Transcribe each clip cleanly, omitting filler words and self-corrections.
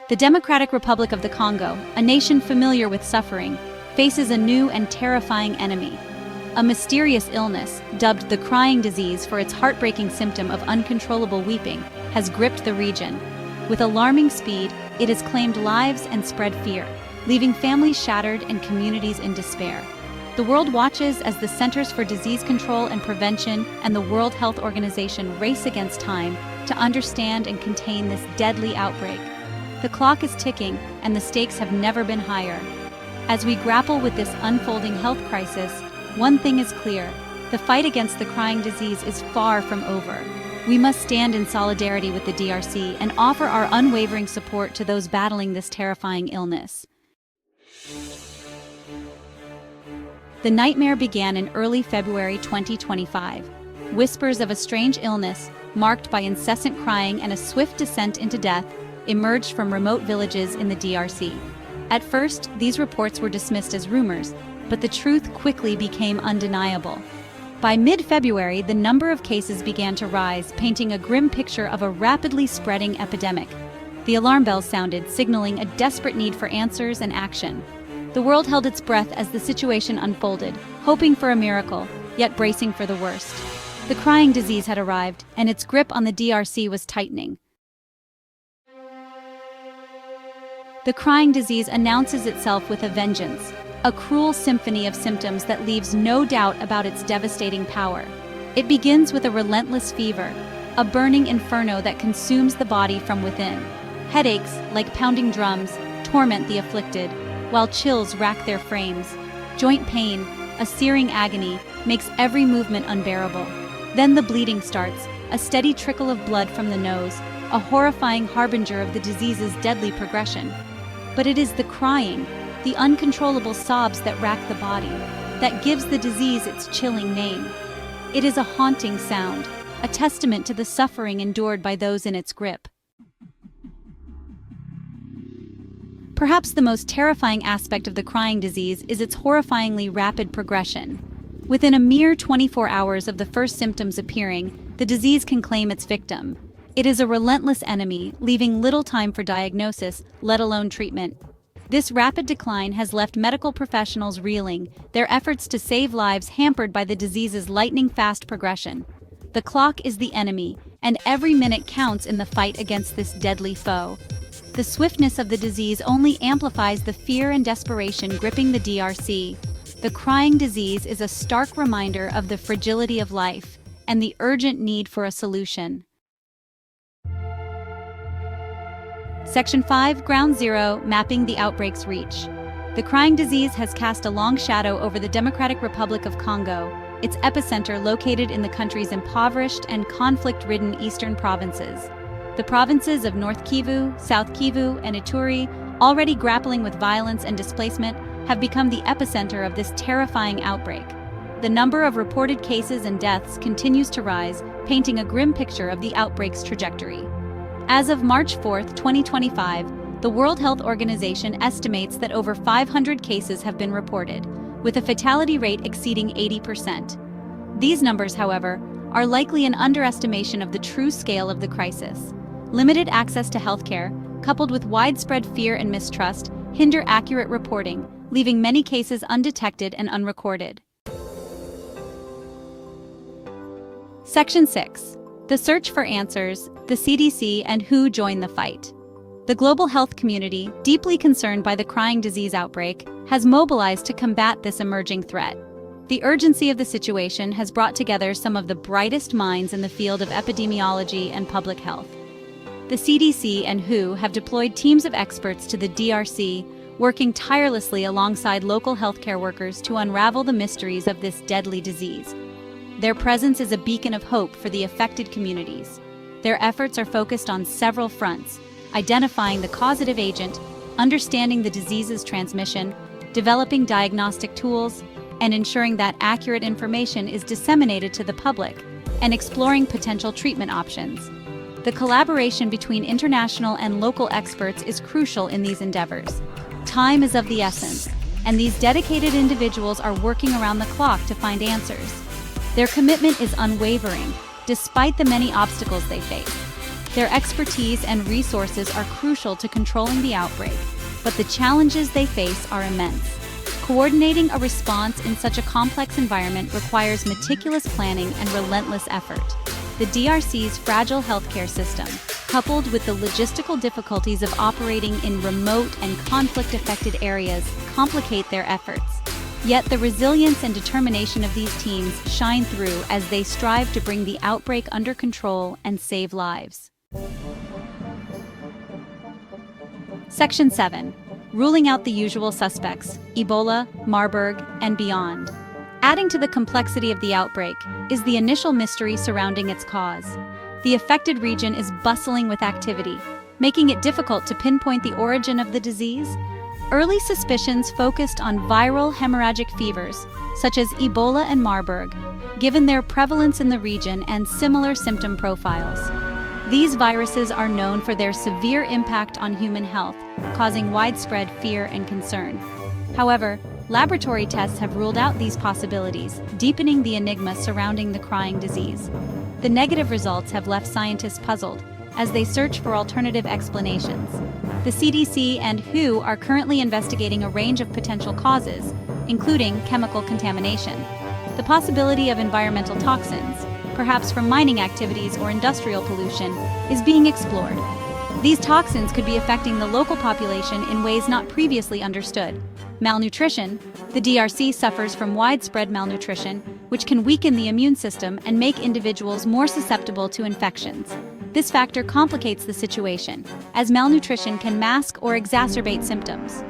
The Democratic Republic of the Congo, a nation familiar with suffering, faces a new and terrifying enemy. A mysterious illness, dubbed the crying disease for its heartbreaking symptom of uncontrollable weeping, has gripped the region. With alarming speed, it has claimed lives and spread fear, leaving families shattered and communities in despair. The world watches as the Centers for Disease Control and Prevention and the World Health Organization race against time to understand and contain this deadly outbreak. The clock is ticking, and the stakes have never been higher. As we grapple with this unfolding health crisis, one thing is clear: the fight against the crying disease is far from over. We must stand in solidarity with the DRC and offer our unwavering support to those battling this terrifying illness. The nightmare began in early February 2025. Whispers of a strange illness, marked by incessant crying and a swift descent into death, emerged from remote villages in the DRC. At first, these reports were dismissed as rumors, but the truth quickly became undeniable. By mid-February, the number of cases began to rise, painting a grim picture of a rapidly spreading epidemic. The alarm bells sounded, signaling a desperate need for answers and action. The world held its breath as the situation unfolded, hoping for a miracle, yet bracing for the worst. The crying disease had arrived, and its grip on the DRC was tightening. The crying disease announces itself with a vengeance, a cruel symphony of symptoms that leaves no doubt about its devastating power. It begins with a relentless fever, a burning inferno that consumes the body from within. Headaches, like pounding drums, torment the afflicted, while chills rack their frames. Joint pain, a searing agony, makes every movement unbearable. Then the bleeding starts, a steady trickle of blood from the nose, a horrifying harbinger of the disease's deadly progression. But it is the crying, the uncontrollable sobs that rack the body, that gives the disease its chilling name. It is a haunting sound, a testament to the suffering endured by those in its grip. Perhaps the most terrifying aspect of the crying disease is its horrifyingly rapid progression. Within a mere 24 hours of the first symptoms appearing, the disease can claim its victim. It is a relentless enemy, leaving little time for diagnosis, let alone treatment. This rapid decline has left medical professionals reeling, their efforts to save lives hampered by the disease's lightning-fast progression. The clock is the enemy, and every minute counts in the fight against this deadly foe. The swiftness of the disease only amplifies the fear and desperation gripping the DRC. The crying disease is a stark reminder of the fragility of life and the urgent need for a solution. Section 5, Ground Zero, Mapping the Outbreak's Reach. The crying disease has cast a long shadow over the Democratic Republic of Congo, its epicenter located in the country's impoverished and conflict-ridden eastern provinces. The provinces of North Kivu, South Kivu, and Ituri, already grappling with violence and displacement, have become the epicenter of this terrifying outbreak. The number of reported cases and deaths continues to rise, painting a grim picture of the outbreak's trajectory. As of March 4, 2025, the World Health Organization estimates that over 500 cases have been reported, with a fatality rate exceeding 80%. These numbers, however, are likely an underestimation of the true scale of the crisis. Limited access to healthcare, coupled with widespread fear and mistrust, hinder accurate reporting, leaving many cases undetected and unrecorded. Section 6. The Search for Answers, the CDC and WHO join the fight. The global health community, deeply concerned by the crying disease outbreak, has mobilized to combat this emerging threat. The urgency of the situation has brought together some of the brightest minds in the field of epidemiology and public health. The CDC and WHO have deployed teams of experts to the DRC, working tirelessly alongside local healthcare workers to unravel the mysteries of this deadly disease. Their presence is a beacon of hope for the affected communities. Their efforts are focused on several fronts: identifying the causative agent, understanding the disease's transmission, developing diagnostic tools, and ensuring that accurate information is disseminated to the public, and exploring potential treatment options. The collaboration between international and local experts is crucial in these endeavors. Time is of the essence, and these dedicated individuals are working around the clock to find answers. Their commitment is unwavering, despite the many obstacles they face. Their expertise and resources are crucial to controlling the outbreak, but the challenges they face are immense. Coordinating a response in such a complex environment requires meticulous planning and relentless effort. The DRC's fragile healthcare system, coupled with the logistical difficulties of operating in remote and conflict-affected areas, complicate their efforts. Yet the resilience and determination of these teams shine through as they strive to bring the outbreak under control and save lives. Section 7. Ruling out the usual suspects, Ebola, Marburg, and beyond. Adding to the complexity of the outbreak is the initial mystery surrounding its cause. The affected region is bustling with activity, making it difficult to pinpoint the origin of the disease. Early suspicions focused on viral hemorrhagic fevers, such as Ebola and Marburg, given their prevalence in the region and similar symptom profiles. These viruses are known for their severe impact on human health, causing widespread fear and concern. However, laboratory tests have ruled out these possibilities, deepening the enigma surrounding the crying disease. The negative results have left scientists puzzled as they search for alternative explanations. The CDC and WHO are currently investigating a range of potential causes, including chemical contamination. The possibility of environmental toxins, perhaps from mining activities or industrial pollution, is being explored. These toxins could be affecting the local population in ways not previously understood. Malnutrition. The DRC suffers from widespread malnutrition, which can weaken the immune system and make individuals more susceptible to infections. This factor complicates the situation, as malnutrition can mask or exacerbate symptoms.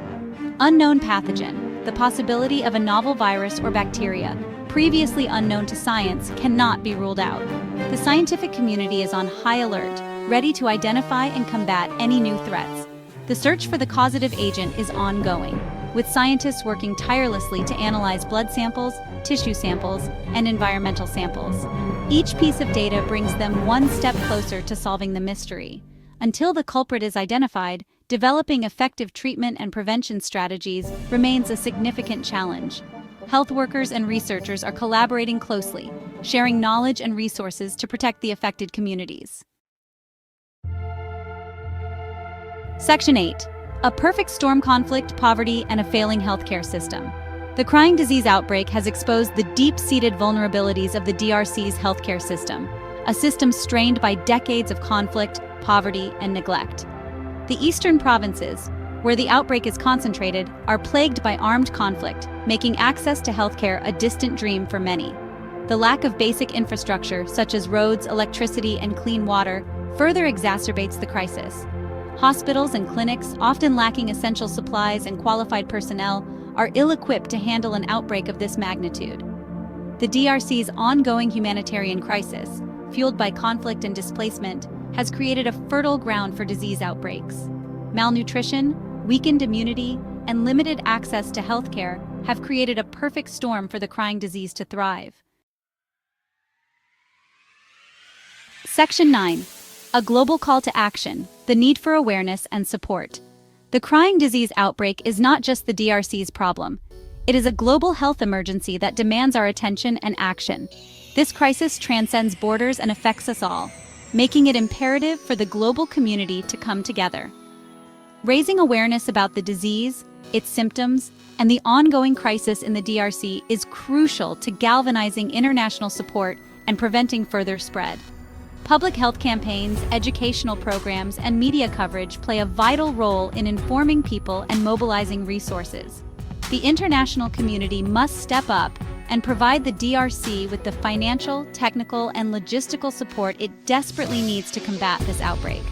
Unknown pathogen. The possibility of a novel virus or bacteria, previously unknown to science, cannot be ruled out. The scientific community is on high alert, ready to identify and combat any new threats. The search for the causative agent is ongoing, with scientists working tirelessly to analyze blood samples, tissue samples, and environmental samples. Each piece of data brings them one step closer to solving the mystery. Until the culprit is identified, developing effective treatment and prevention strategies remains a significant challenge. Health workers and researchers are collaborating closely, sharing knowledge and resources to protect the affected communities. Section 8. A perfect storm: conflict, poverty, and a failing healthcare system. The crying disease outbreak has exposed the deep-seated vulnerabilities of the DRC's healthcare system, a system strained by decades of conflict, poverty, and neglect. The eastern provinces, where the outbreak is concentrated, are plagued by armed conflict, making access to healthcare a distant dream for many. The lack of basic infrastructure, such as roads, electricity, and clean water, further exacerbates the crisis. Hospitals and clinics, often lacking essential supplies and qualified personnel, are ill-equipped to handle an outbreak of this magnitude. The DRC's ongoing humanitarian crisis, fueled by conflict and displacement, has created a fertile ground for disease outbreaks. Malnutrition, weakened immunity, and limited access to healthcare have created a perfect storm for the crying disease to thrive. Section 9. A global call to action: the need for awareness and support. The crying disease outbreak is not just the DRC's problem. It is a global health emergency that demands our attention and action. This crisis transcends borders and affects us all, making it imperative for the global community to come together. Raising awareness about the disease, its symptoms, and the ongoing crisis in the DRC is crucial to galvanizing international support and preventing further spread. Public health campaigns, educational programs, and media coverage play a vital role in informing people and mobilizing resources. The international community must step up and provide the DRC with the financial, technical, and logistical support it desperately needs to combat this outbreak.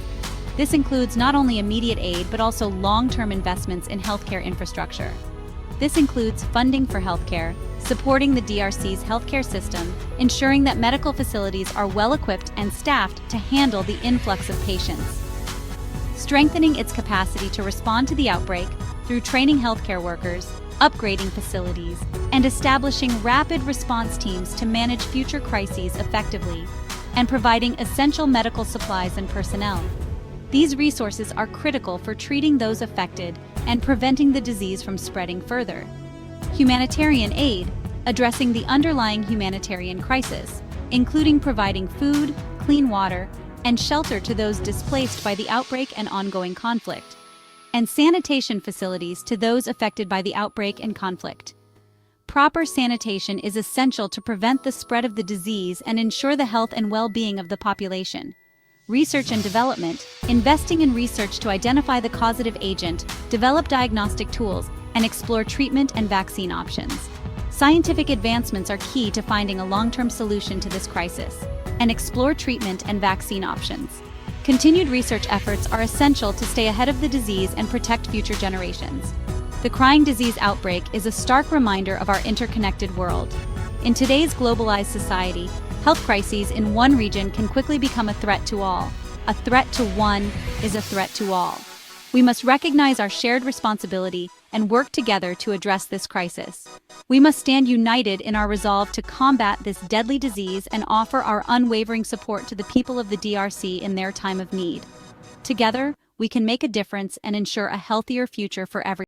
This includes not only immediate aid but also long-term investments in healthcare infrastructure. This includes funding for healthcare, supporting the DRC's healthcare system, ensuring that medical facilities are well-equipped and staffed to handle the influx of patients. Strengthening its capacity to respond to the outbreak through training healthcare workers, upgrading facilities, and establishing rapid response teams to manage future crises effectively, and providing essential medical supplies and personnel. These resources are critical for treating those affected and preventing the disease from spreading further. Humanitarian aid, addressing the underlying humanitarian crisis, including providing food, clean water, and shelter to those displaced by the outbreak and ongoing conflict, and sanitation facilities to those affected by the outbreak and conflict. Proper sanitation is essential to prevent the spread of the disease and ensure the health and well-being of the population. Research and development, investing in research to identify the causative agent, develop diagnostic tools, and explore treatment and vaccine options. Scientific advancements are key to finding a long-term solution to this crisis, and explore treatment and vaccine options. Continued research efforts are essential to stay ahead of the disease and protect future generations. The crying disease outbreak is a stark reminder of our interconnected world. In today's globalized society, health crises in one region can quickly become a threat to all. A threat to one is a threat to all. We must recognize our shared responsibility and work together to address this crisis. We must stand united in our resolve to combat this deadly disease and offer our unwavering support to the people of the DRC in their time of need. Together, we can make a difference and ensure a healthier future for everyone.